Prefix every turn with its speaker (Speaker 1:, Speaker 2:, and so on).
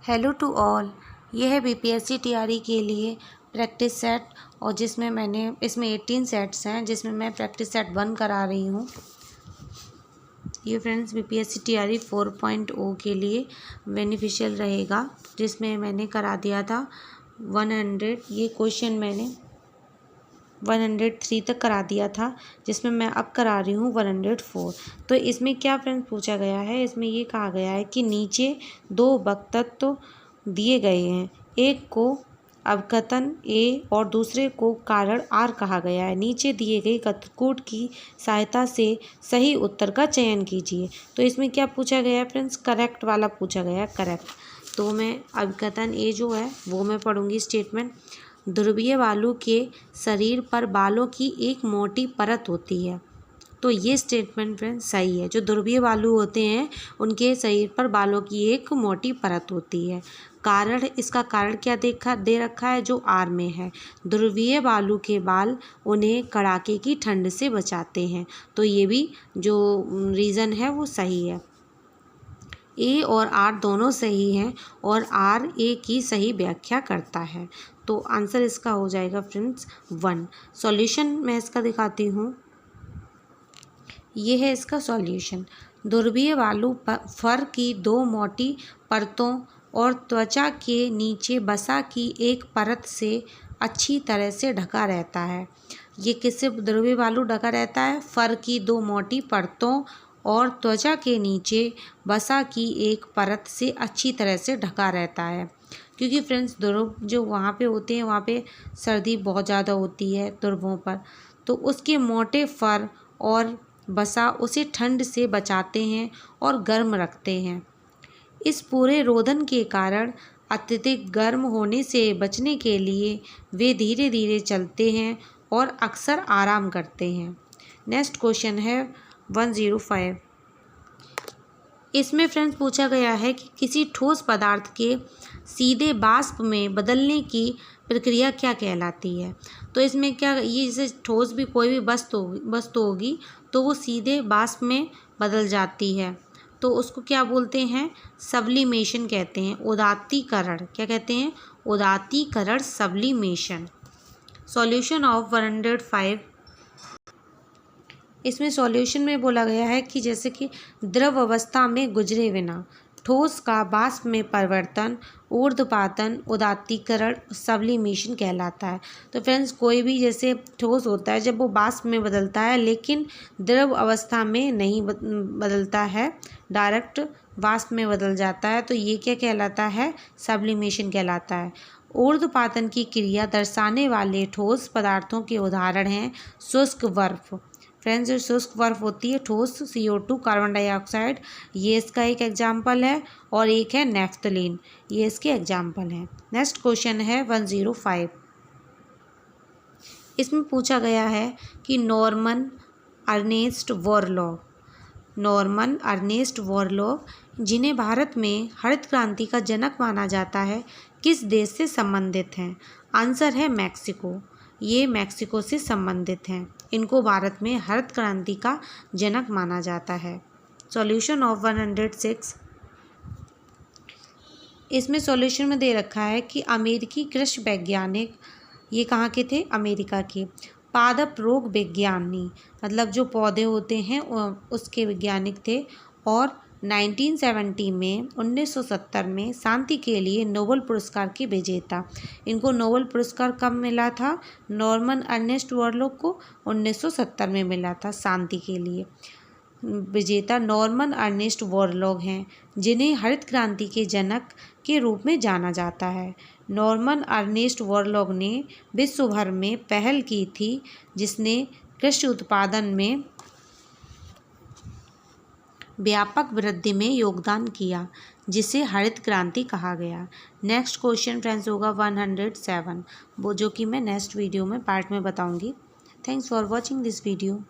Speaker 1: Hello to all. ये है BPSC TRE के लिए प्रैक्टिस सेट और इसमें 18 सेट्स हैं जिसमें मैं प्रैक्टिस सेट 1 करा रही हूँ। ये फ्रेंड्स बीपीएससी टीआरई 4.0 के लिए बेनिफिशियल रहेगा, जिसमें मैंने करा दिया था 100। ये क्वेश्चन मैंने 103 तक करा दिया था, जिसमें मैं अब करा रही हूँ 104। तो इसमें क्या फ्रेंड्स पूछा गया है, इसमें ये कहा गया है कि नीचे दो वक्तत्व दिए गए हैं, एक को अवकथन ए और दूसरे को कारण आर कहा गया है। नीचे दिए गए कथकूट की सहायता से सही उत्तर का चयन कीजिए। तो इसमें क्या पूछा गया है फ्रेंड्स, करेक्ट वाला पूछा गया है, करेक्ट। तो मैं अवकथन ए जो है वो मैं पढ़ूंगी स्टेटमेंट। ध्रुवीय बालू के शरीर पर बालों की एक मोटी परत होती है। तो ये स्टेटमेंट फ्रेंड्स सही है। जो ध्रुवीय बालू होते हैं उनके शरीर पर बालों की एक मोटी परत होती है। कारण, इसका कारण क्या दे रखा है, जो आर में है। ध्रुवीय बालू के बाल उन्हें कड़ाके की ठंड से बचाते हैं। तो ये भी जो रीज़न है वो सही है। ए और आर दोनों सही हैं और आर ए की सही व्याख्या करता है। तो आंसर इसका हो जाएगा फ्रेंड्स 1। सॉल्यूशन मैं इसका दिखाती हूँ। ये है इसका सॉल्यूशन। ध्रुवीय बालू फर की दो मोटी परतों और त्वचा के नीचे वसा की एक परत से अच्छी तरह से ढका रहता है। ये किससे ध्रुवीय बालू ढका रहता है? फर की दो मोटी परतों और त्वचा के नीचे वसा की एक परत से अच्छी तरह से ढका रहता है। क्योंकि फ्रेंड्स ध्रुव जो वहाँ पे होते हैं, वहाँ पे सर्दी बहुत ज़्यादा होती है ध्रुवों पर, तो उसके मोटे फर और वसा उसे ठंड से बचाते हैं और गर्म रखते हैं। इस पूरे रोधन के कारण अत्यधिक गर्म होने से बचने के लिए वे धीरे धीरे चलते हैं और अक्सर आराम करते हैं। नेक्स्ट क्वेश्चन है 105। इसमें फ्रेंड्स पूछा गया है कि किसी ठोस पदार्थ के सीधे वाष्प में बदलने की प्रक्रिया क्या कहलाती है। तो इसमें क्या, ये जैसे ठोस भी कोई भी वस्तु होगी तो वो सीधे वाष्प में बदल जाती है, तो उसको क्या बोलते हैं? सब्लिमेशन कहते हैं, उदात्तीकरण। क्या कहते हैं? उदात्तीकरण, सब्लिमेशन। Solution of 105। इसमें सॉल्यूशन में बोला गया है कि जैसे कि द्रव अवस्था में गुजरे बिना ठोस का वाष्प में परिवर्तन ऊर्ध्वपातन, उदात्तीकरण, सब्लिमेशन कहलाता है। तो फ्रेंड्स कोई भी जैसे ठोस होता है, जब वो वाष्प में बदलता है लेकिन द्रव अवस्था में नहीं बदलता है, डायरेक्ट वाष्प में बदल जाता है, तो ये क्या कहलाता है? सब्लिमेशन कहलाता है। ऊर्ध्वपातन की क्रिया दर्शाने वाले ठोस पदार्थों के उदाहरण हैं शुष्क बर्फ। फ्रेंड्स जो शुष्क बर्फ होती है, ठोस CO2 कार्बन डाइऑक्साइड, ये इसका एक एग्जाम्पल है, और एक है नेफ्थलीन, ये इसके एग्जाम्पल हैं। नेक्स्ट क्वेश्चन है 105। इसमें पूछा गया है कि नॉर्मन अर्नेस्ट बोरलॉग, जिन्हें भारत में हरित क्रांति का जनक माना जाता है, किस देश से संबंधित हैं? आंसर है मैक्सिको। ये मैक्सिको से संबंधित हैं। इनको भारत में हरित क्रांति का जनक माना जाता है। Solution of 106। इसमें सॉल्यूशन में दे रखा है कि अमेरिकी कृषि वैज्ञानिक, ये कहाँ के थे? अमेरिका के। पादप रोग विज्ञानी, मतलब जो पौधे होते हैं उसके वैज्ञानिक थे, और 1970 में शांति के लिए नोबेल पुरस्कार के विजेता। इनको नोबेल पुरस्कार कब मिला था? नॉर्मन अर्नेस्ट बोरलॉग को 1970 में मिला था, शांति के लिए। विजेता नॉर्मन अर्नेस्ट बोरलॉग हैं, जिन्हें हरित क्रांति के जनक के रूप में जाना जाता है। नॉर्मन अर्नेस्ट बोरलॉग ने विश्व भर में पहल की थी, जिसने कृषि उत्पादन में व्यापक वृद्धि में योगदान किया, जिसे हरित क्रांति कहा गया। नेक्स्ट क्वेश्चन फ्रेंड्स होगा 107, वो जो कि मैं नेक्स्ट वीडियो में पार्ट में बताऊंगी। Thanks for watching this video.